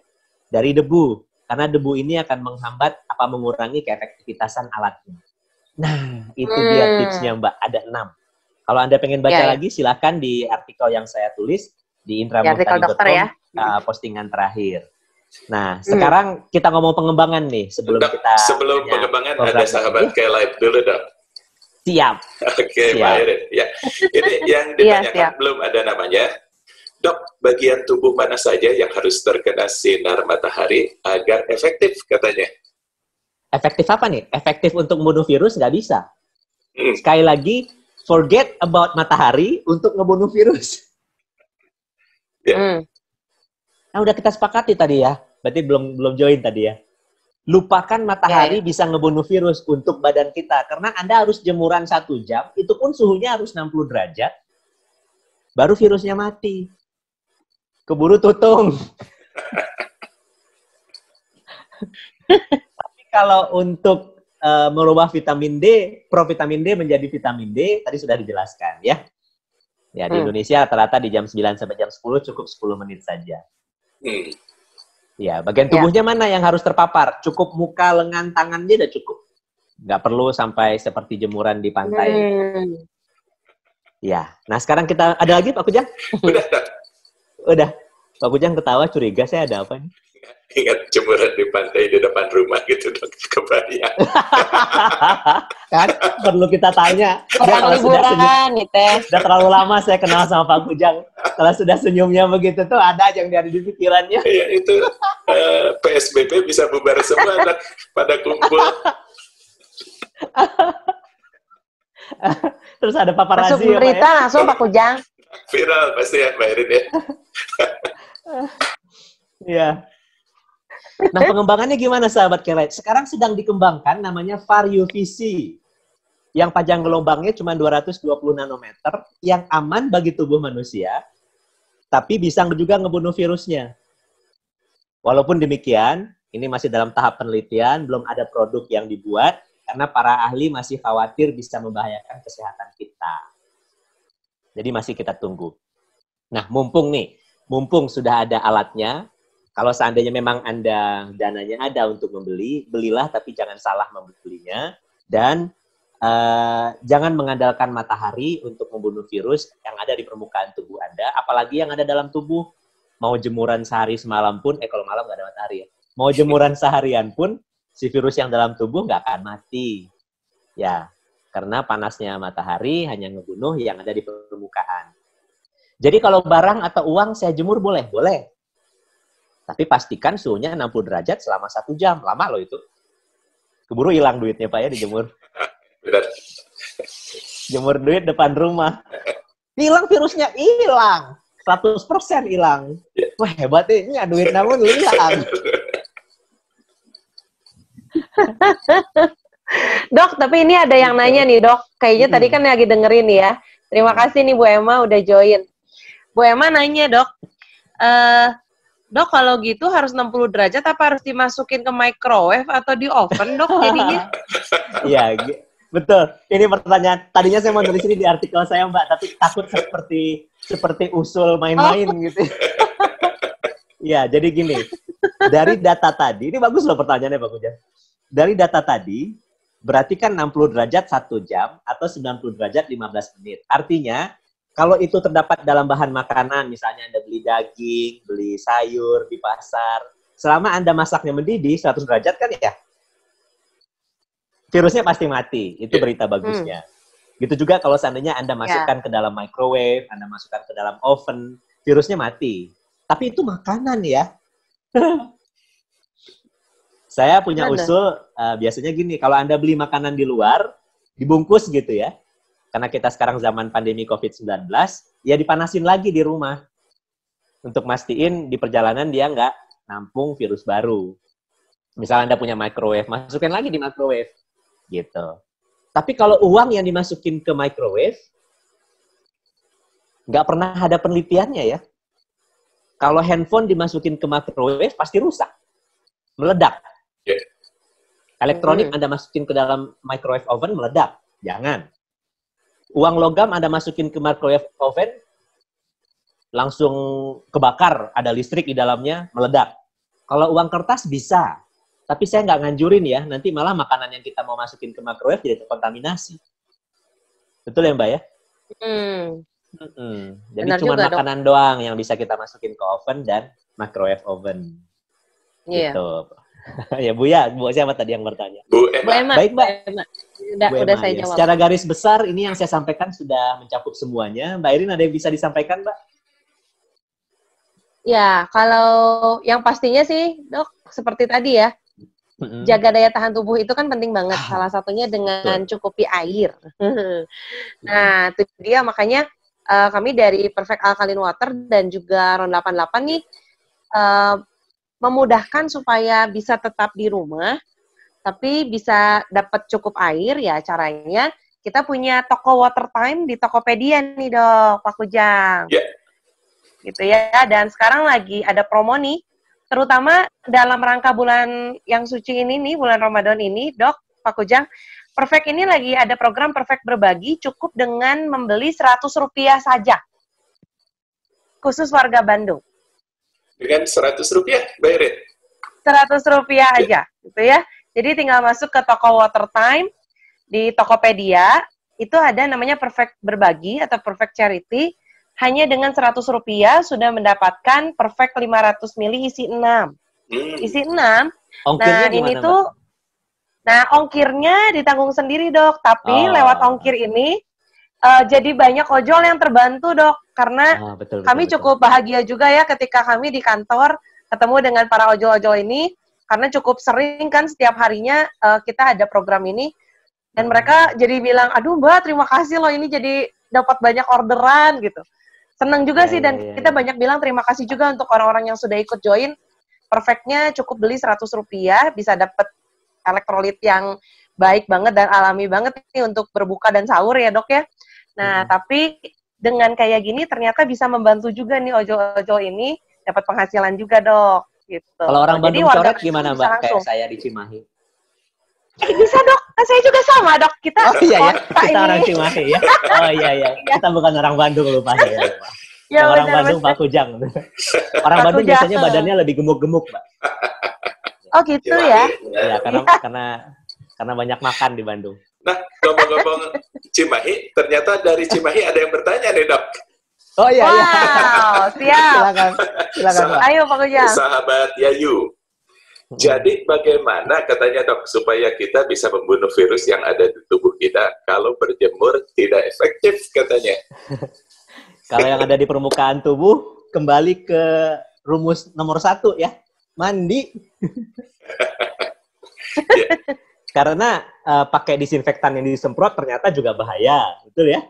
dari debu. Karena debu ini akan menghambat apa mengurangi keefektivitasan alatnya. Nah, itu dia tipsnya Mbak, ada 6. Kalau Anda pengen baca lagi, silakan di artikel yang saya tulis di intramurtani.com, ya. Postingan terakhir. Nah, sekarang kita ngomong pengembangan nih, sebelum pengembangan ada sahabat Kelet dulu dong. Siap. Oke, Pak Irin. Ya. Ini yang ditanyakan belum ada namanya. Dok, bagian tubuh mana saja yang harus terkena sinar matahari agar efektif katanya? Efektif apa nih? Efektif untuk membunuh virus nggak bisa. Sekali lagi, forget about matahari untuk ngebunuh virus. Nah, udah kita sepakati tadi ya. Berarti belum join tadi ya. Lupakan matahari bisa ngebunuh virus untuk badan kita. Karena Anda harus jemuran 1 jam, itu pun suhunya harus 60 derajat, baru virusnya mati. Keburu tutung. Tapi kalau untuk merubah vitamin D, provitamin D menjadi vitamin D, tadi sudah dijelaskan ya. Ya, di Indonesia rata-rata di jam 9 sampai jam 10 cukup 10 menit saja. Ya, bagian tubuhnya mana yang harus terpapar? Cukup muka, lengan, tangannya udah cukup. Nggak perlu sampai seperti jemuran di pantai. Ya, nah sekarang kita, ada lagi Pak Kujang? Udah. Pak Kujang ketawa, curiga saya ada apa nih? Ingat jemuran di pantai di depan rumah gitu dong, kebayang. Kan, perlu kita tanya. Orang liburan, Udah terlalu lama saya kenal sama Pak Kujang. Kalau sudah senyumnya begitu tuh ada aja yang ada di pikirannya. Iya, itu PSBB bisa bubar semua pada kumpul. Terus ada paparazzi. Masuk berita ya, langsung Pak Kujang. Viral pasti ya, Mbak Irin ya. Iya. Nah, pengembangannya gimana sahabat Kelet? Sekarang sedang dikembangkan namanya VAR UVC. Yang panjang gelombangnya cuma 220 nanometer, yang aman bagi tubuh manusia. tapi bisa juga ngebunuh virusnya. Walaupun demikian, ini masih dalam tahap penelitian, belum ada produk yang dibuat, karena para ahli masih khawatir bisa membahayakan kesehatan kita. Jadi masih kita tunggu. Nah, mumpung sudah ada alatnya, kalau seandainya memang Anda dananya ada untuk membeli, belilah tapi jangan salah membelinya. Dan jangan mengandalkan matahari untuk membunuh virus yang ada di permukaan tubuh Anda, apalagi yang ada dalam tubuh. Mau jemuran sehari semalam pun, kalau malam nggak ada matahari ya, mau jemuran seharian pun, si virus yang dalam tubuh nggak akan mati. Ya, karena panasnya matahari hanya ngebunuh yang ada di permukaan. Jadi kalau barang atau uang saya jemur boleh? Boleh. Tapi pastikan suhunya 60 derajat selama 1 jam. Lama loh itu. Keburu hilang duitnya Pak ya dijemur. Benar. Jemur duit depan rumah. Hilang virusnya, hilang. 100% hilang. Wah hebat ini duit namun hilang. Dok, tapi ini ada yang nanya nih dok. Kayaknya tadi kan lagi dengerin ya. Terima kasih nih Bu Emma udah join. Bu Emma nanya dok, dok kalau gitu harus 60 derajat apa harus dimasukin ke microwave atau di oven dok jadinya? Iya, betul. Ini pertanyaan. Tadinya saya mau nulis ini di artikel saya Mbak, tapi takut seperti usul main-main gitu. Iya, jadi gini. Dari data tadi, ini bagus loh pertanyaannya Pak Kujang. Dari data tadi, berarti kan 60 derajat 1 jam atau 90 derajat 15 menit. Artinya, kalau itu terdapat dalam bahan makanan, misalnya Anda beli daging, beli sayur di pasar, selama Anda masaknya mendidih 100 derajat kan ya, virusnya pasti mati. Itu berita bagusnya. Gitu juga kalau seandainya Anda masukkan ke dalam microwave, Anda masukkan ke dalam oven, virusnya mati. Tapi itu makanan ya. Saya punya usul, biasanya gini, kalau Anda beli makanan di luar, dibungkus gitu ya, karena kita sekarang zaman pandemi COVID-19, ya dipanasin lagi di rumah. Untuk mastiin di perjalanan dia nggak nampung virus baru. Misalnya Anda punya microwave, masukin lagi di microwave. Gitu. Tapi kalau uang yang dimasukin ke microwave, nggak pernah ada penelitiannya ya. Kalau handphone dimasukin ke microwave, pasti rusak. Meledak. Elektronik Anda masukin ke dalam microwave oven, meledak. Jangan. Uang logam Anda masukin ke microwave oven, langsung kebakar, ada listrik di dalamnya, meledak. Kalau uang kertas bisa, tapi saya nggak nganjurin ya, nanti malah makanan yang kita mau masukin ke microwave jadi terkontaminasi. Betul ya Mbak ya? Jadi cuma makanan doang yang bisa kita masukin ke oven dan microwave oven. Gitu. Ya Bu siapa tadi yang bertanya? Bu Emma. Baik Mbak. Udah saya jawab. Secara garis besar ini yang saya sampaikan sudah mencakup semuanya. Mbak Irin ada yang bisa disampaikan Mbak? Ya, kalau yang pastinya sih dok, seperti tadi ya, jaga daya tahan tubuh itu kan penting banget. Salah satunya dengan cukupi air. Nah, itu dia makanya kami dari Perfect Alkaline Water dan juga RON 88 nih memudahkan supaya bisa tetap di rumah, tapi bisa dapat cukup air ya caranya. Kita punya toko water time di Tokopedia nih dok, Pak Kujang. Gitu ya, dan sekarang lagi ada promo nih, terutama dalam rangka bulan yang suci ini nih, bulan Ramadan ini, dok, Pak Kujang, Perfect ini lagi ada program Perfect Berbagi, cukup dengan membeli Rp100 saja. Khusus warga Bandung. Dengan Rp100, Mbak Irin? Rp100 aja, gitu ya. Jadi tinggal masuk ke toko water time, di Tokopedia, itu ada namanya Perfect Berbagi atau Perfect Charity, hanya dengan Rp100 sudah mendapatkan Perfect 500 ml isi 6. Isi 6. Ongkirnya nah, ini tuh ongkirnya ditanggung sendiri, dok. Tapi lewat ongkir ini jadi banyak ojol yang terbantu, dok. Karena kami cukup bahagia juga ya ketika kami di kantor ketemu dengan para ojol-ojol ini, karena cukup sering kan setiap harinya kita ada program ini. Dan mereka jadi bilang, aduh Mbak, terima kasih loh ini jadi dapat banyak orderan gitu. Senang juga sih, dan kita banyak bilang terima kasih juga untuk orang-orang yang sudah ikut join. Perfectnya cukup beli Rp100, bisa dapat elektrolit yang baik banget dan alami banget nih untuk berbuka dan sahur ya dok ya. Nah, tapi dengan kayak gini ternyata bisa membantu juga nih ojol-ojol ini dapat penghasilan juga, Dok. Gitu. Kalau orang Jadi Bandung warga coret gimana, Mbak? Kayak saya di Cimahi. Bisa, Dok. Kan saya juga sama, Dok. Kita Oh iya ya, kota kita ini. orang Cimahi ya. Oh iya. Kita bukan orang Bandung, lupa saya. Lupa. Ya, Yang orang benar, Bandung benar. Pak Kujang. Orang Pak Bandung Kujang. biasanya badannya lebih gemuk-gemuk, Mbak. Oh gitu ya. Ya, karena banyak makan di Bandung. Nah, ngomong-ngomong Cimahi, ternyata dari Cimahi ada yang bertanya nih, Dok. Oh iya. Wow, siap. Silakan, Pak. Ayo Pak Kujang. Sahabat Yayu. Jadi bagaimana katanya, Dok, supaya kita bisa membunuh virus yang ada di tubuh kita kalau berjemur tidak efektif katanya. Kalau yang ada di permukaan tubuh, kembali ke rumus nomor 1 ya, mandi. Ya. Karena pakai disinfektan yang disemprot ternyata juga bahaya, betul ya?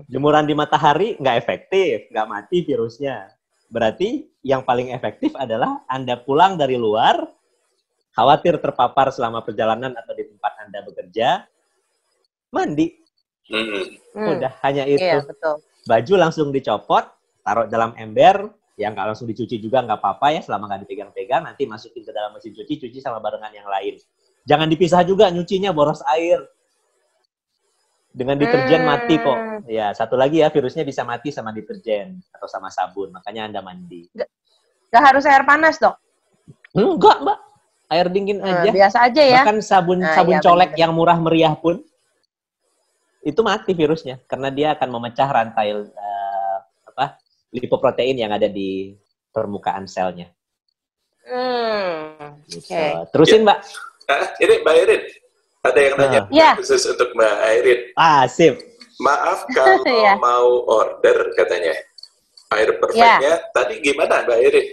Jemuran di matahari nggak efektif, nggak mati virusnya. Berarti yang paling efektif adalah Anda pulang dari luar, khawatir terpapar selama perjalanan atau di tempat Anda bekerja, mandi. Udah, hanya itu. Iya, betul. Baju langsung dicopot, taruh dalam ember, yang nggak langsung dicuci juga nggak apa-apa ya, selama nggak dipegang-pegang, nanti masukin ke dalam mesin cuci sama barengan yang lain. Jangan dipisah juga nyucinya, boros air. Dengan deterjen mati kok. Ya, satu lagi ya, virusnya bisa mati sama deterjen atau sama sabun, makanya Anda mandi. Gak harus air panas, Dok? Enggak, Mbak. Air dingin aja. Biasa aja ya. Bahkan sabun iya, colek bener. yang murah meriah pun itu mati virusnya karena dia akan memecah rantai lipoprotein yang ada di permukaan selnya. Gitu. Okay. Terusin, Mbak. Ini Mbak Irin, ada yang nanya khusus untuk Mbak Irin. Sip. Maaf kalau mau order katanya. Air perfectnya tadi gimana Mbak Irin?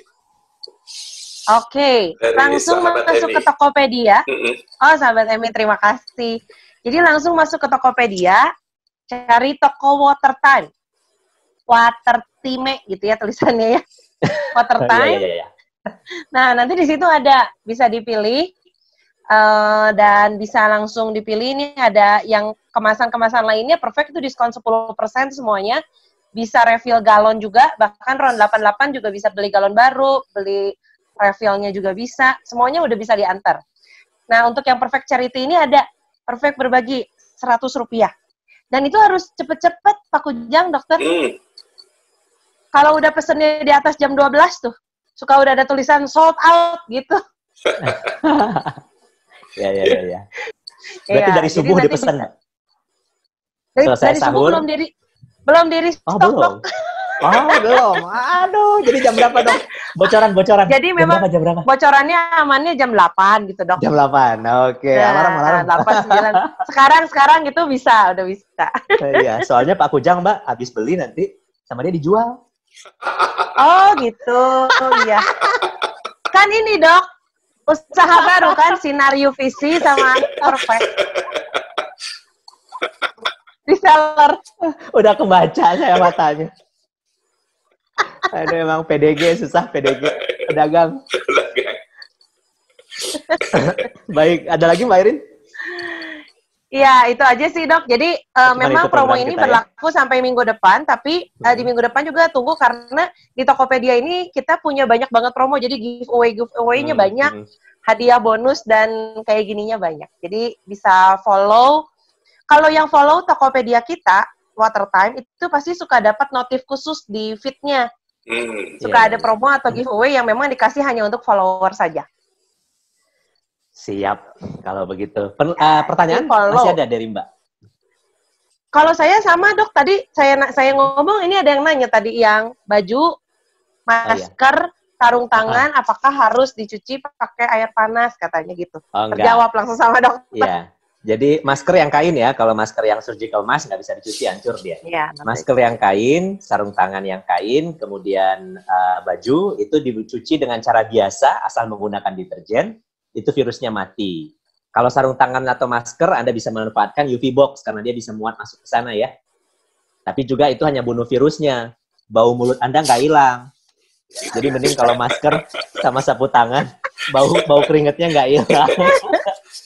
Oke, langsung masuk ke Tokopedia. Oh, sahabat Emi, terima kasih. Jadi langsung masuk ke Tokopedia, cari toko Watertime. Watertime gitu ya tulisannya ya. Watertime. Iya. Nah, nanti di situ ada, bisa dipilih. Dan bisa langsung dipilih. Ini ada yang kemasan-kemasan lainnya perfect, itu diskon 10% semuanya. Bisa refill galon juga, bahkan RON 88 juga bisa beli galon baru, beli refillnya juga bisa, semuanya udah bisa diantar. Nah, untuk yang perfect charity ini ada perfect berbagi Rp100. Dan itu harus cepet-cepet, Pak Kujang, dokter. Kalau udah pesennya di atas jam 12 tuh, suka udah ada tulisan sold out gitu. Ya. Berarti dari subuh dipesan. Dari subuh belum di restock, belum. Belum. Aduh, jadi jam berapa, Dok? Bocoran. Jadi memang jam berapa? Bocorannya amannya jam 8 gitu, Dok. Jam 8. Oke, alarm. 8, 9. Sekarang gitu udah bisa. Iya, soalnya Pak Kujang, Mbak, habis beli nanti sama dia dijual. Oh, gitu. Iya. Kan ini, Dok. Usaha baru kan, Sinario Visi sama Perfect. Reseller. Udah kebaca saya matanya. Aduh, emang PDG susah, pedagang. Baik, ada lagi Mbak Irin? Iya, itu aja sih, Dok. Jadi memang promo ini berlaku sampai minggu depan, tapi di minggu depan juga tunggu karena di Tokopedia ini kita punya banyak banget promo. Jadi giveaway-nya banyak, hadiah bonus dan kayak gininya banyak. Jadi bisa follow. Kalau yang follow Tokopedia kita, Watertime, itu pasti suka dapat notif khusus di feed-nya. Suka ada promo atau giveaway yang memang dikasih hanya untuk follower saja. Siap, kalau begitu. Pertanyaan masih ada dari Mbak? Kalau saya sama, Dok. Tadi saya ngomong, ini ada yang nanya tadi yang baju, masker, sarung tangan, apakah harus dicuci pakai air panas, katanya gitu. Terjawab langsung sama dokter. Iya. Jadi masker yang kain ya, kalau masker yang surgical mask nggak bisa dicuci, hancur dia. Ya, masker yang kain, sarung tangan yang kain, kemudian baju, itu dicuci dengan cara biasa, asal menggunakan deterjen, itu virusnya mati. Kalau sarung tangan atau masker, Anda bisa memanfaatkan UV box, karena dia bisa muat masuk ke sana ya. Tapi juga itu hanya bunuh virusnya. Bau mulut Anda nggak hilang. Jadi mending kalau masker sama sapu tangan, bau keringetnya nggak hilang.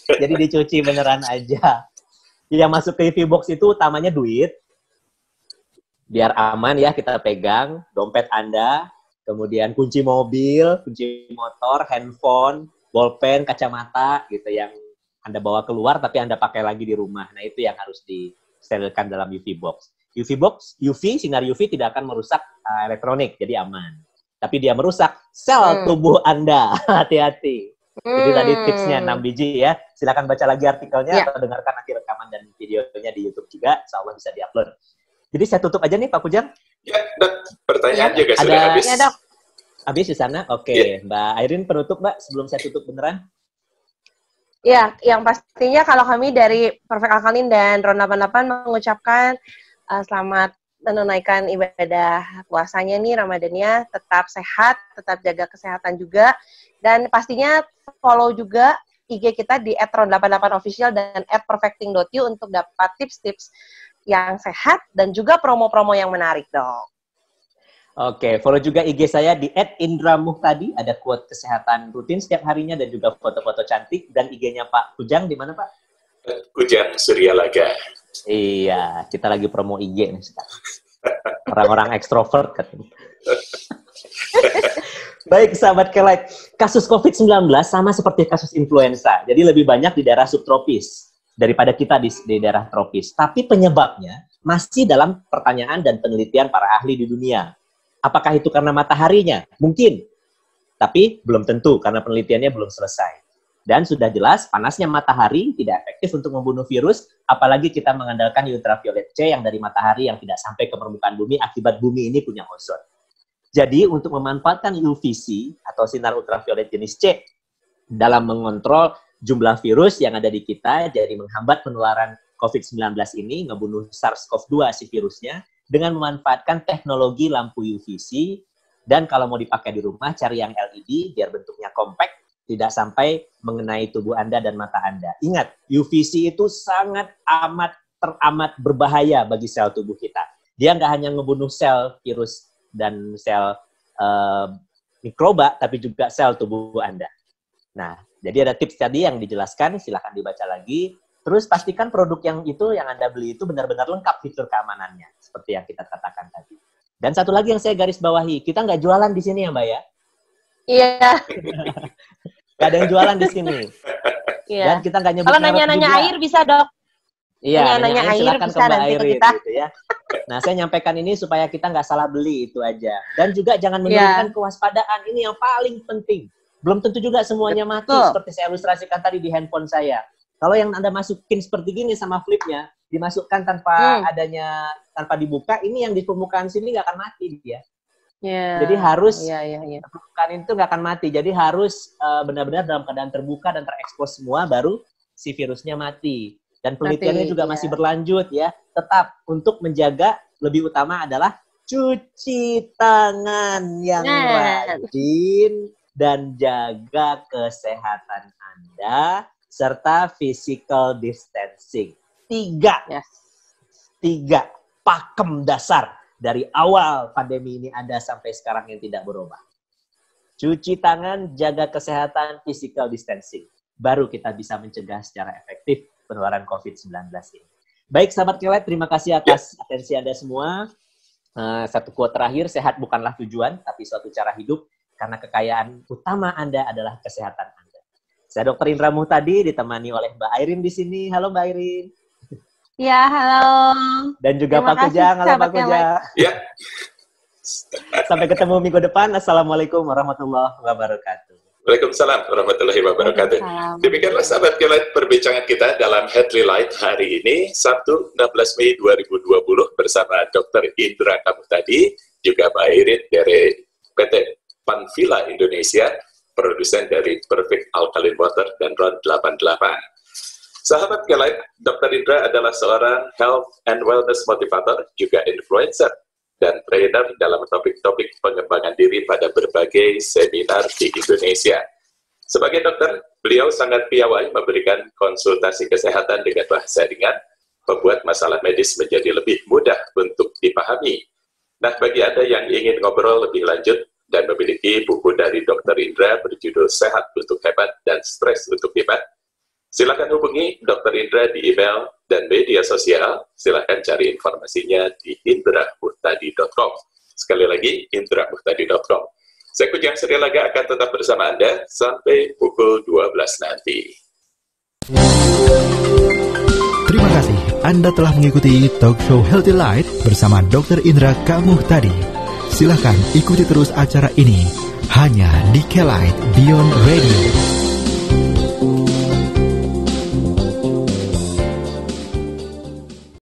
Jadi dicuci beneran aja. Yang masuk ke UV box itu utamanya duit, biar aman ya kita pegang dompet Anda, kemudian kunci mobil, kunci motor, handphone, bolpen, kacamata gitu yang Anda bawa keluar tapi Anda pakai lagi di rumah. Nah, itu yang harus disterilkan dalam UV box. Sinar UV tidak akan merusak elektronik, jadi aman. Tapi dia merusak sel tubuh Anda. Hati-hati. Jadi tadi tipsnya 6 biji ya. Silakan baca lagi artikelnya atau dengarkan nanti rekaman dan videonya di YouTube juga. Insya Allah bisa diupload. Jadi saya tutup aja nih Pak Kujang. Ya, Dok. Pertanyaan juga sudah habis. Ya, Dok. Habis di sana? Oke. Mbak Airin penutup, Mbak, sebelum saya tutup beneran. Ya, yang pastinya kalau kami dari Perfect Alkaline dan Ron 88 mengucapkan selamat menunaikan ibadah puasanya nih, Ramadannya. Tetap sehat, tetap jaga kesehatan juga. Dan pastinya follow juga IG kita di @ron88official dan @perfecting.you untuk dapat tips-tips yang sehat dan juga promo-promo yang menarik, Dok. Oke, follow juga IG saya di @indramuhtadi, ada quote kesehatan rutin setiap harinya dan juga foto-foto cantik. Dan IG-nya Pak Kujang di mana, Pak? Kujang Suryalaga. Iya, kita lagi promo IG nih sekarang. Orang-orang ekstrovert katanya. Baik, sahabat Kelight, kasus COVID-19 sama seperti kasus influenza. Jadi lebih banyak di daerah subtropis daripada kita di daerah tropis. Tapi penyebabnya masih dalam pertanyaan dan penelitian para ahli di dunia. Apakah itu karena mataharinya? Mungkin. Tapi belum tentu karena penelitiannya belum selesai. Dan sudah jelas panasnya matahari tidak efektif untuk membunuh virus, apalagi kita mengandalkan ultraviolet C yang dari matahari yang tidak sampai ke permukaan bumi akibat bumi ini punya ozon. Jadi untuk memanfaatkan UVC atau sinar ultraviolet jenis C dalam mengontrol jumlah virus yang ada di kita, jadi menghambat penularan COVID-19 ini, ngebunuh SARS-CoV-2 si virusnya, dengan memanfaatkan teknologi lampu UVC, dan kalau mau dipakai di rumah, cari yang LED, biar bentuknya compact, tidak sampai mengenai tubuh Anda dan mata Anda. Ingat, UVC itu sangat teramat berbahaya bagi sel tubuh kita. Dia nggak hanya ngebunuh sel virus dan sel mikroba, tapi juga sel tubuh Anda. Nah, jadi ada tips tadi yang dijelaskan, silahkan dibaca lagi. Terus pastikan produk yang Anda beli itu benar-benar lengkap fitur keamanannya, seperti yang kita katakan tadi. Dan satu lagi yang saya garis bawahi, kita nggak jualan di sini ya Mbak ya? Iya. Nggak ada yang jualan di sini. Iya. Dan kita nggak nyebut kalau nanya-nanya air bisa, Dok. Iya, nanya air silakan bisa ke Mbak nanti Airin kita. gitu ya. Nah, saya nyampaikan ini supaya kita nggak salah beli itu aja. Dan juga jangan menurunkan kewaspadaan, ini yang paling penting. Belum tentu juga semuanya mati, seperti saya ilustrasikan tadi di handphone saya. Kalau yang Anda masukin seperti gini sama flipnya, dimasukkan tanpa dibuka, ini yang di permukaan sini nggak akan mati dia. Yeah. Jadi harus permukaan itu nggak akan mati. Jadi harus benar-benar dalam keadaan terbuka dan terekspos semua, baru si virusnya mati. Dan penelitiannya juga masih berlanjut ya. Tetap untuk menjaga, lebih utama adalah cuci tangan yang rajin dan jaga kesehatan Anda serta physical distancing. 3 pakem dasar dari awal pandemi ini ada sampai sekarang yang tidak berubah. Cuci tangan, jaga kesehatan, physical distancing. Baru kita bisa mencegah secara efektif penularan COVID-19 ini. Baik, sahabat Kelight, terima kasih atas atensi Anda semua. Satu quote terakhir, sehat bukanlah tujuan, tapi suatu cara hidup, karena kekayaan utama Anda adalah kesehatan Anda. Saya Dr. Indra Muhtadi, ditemani oleh Mbak Airin di sini. Halo Mbak Airin. Ya, halo. Dan juga Pak Kujang. Halo Pak Kujang. Ya. Sampai ketemu minggu depan. Assalamualaikum warahmatullahi wabarakatuh. Waalaikumsalam warahmatullahi wabarakatuh. Demikianlah sahabat Kelight perbincangan kita dalam Headlight hari ini, Sabtu 16 Mei 2020 bersama Dr. Indra Muhtadi, juga Mbak Airin dari PT Panvila Indonesia, produsen dari Perfect Alkaline Water dan Ron 88. Sahabat Kelight, Dr. Indra adalah seorang health and wellness motivator, juga influencer, dan trainer dalam topik-topik pengembangan diri pada berbagai seminar di Indonesia. Sebagai dokter, beliau sangat piawai memberikan konsultasi kesehatan dengan bahasa ringan, membuat masalah medis menjadi lebih mudah untuk dipahami. Nah, bagi Anda yang ingin ngobrol lebih lanjut dan memiliki buku dari Dr. Indra berjudul Sehat untuk Hebat dan Stres untuk Hebat, silakan hubungi Dr. Indra di email dan media sosial, silahkan cari informasinya di indramuhtadi.com. Sekali lagi, indramuhtadi.com. Saya Kujang Sri Laga akan tetap bersama Anda sampai pukul 12 nanti. Terima kasih Anda telah mengikuti Talk Show Healthy Light bersama Dr. Indra K. Muhtadi. Silahkan ikuti terus acara ini hanya di K-Light Beyond Radio.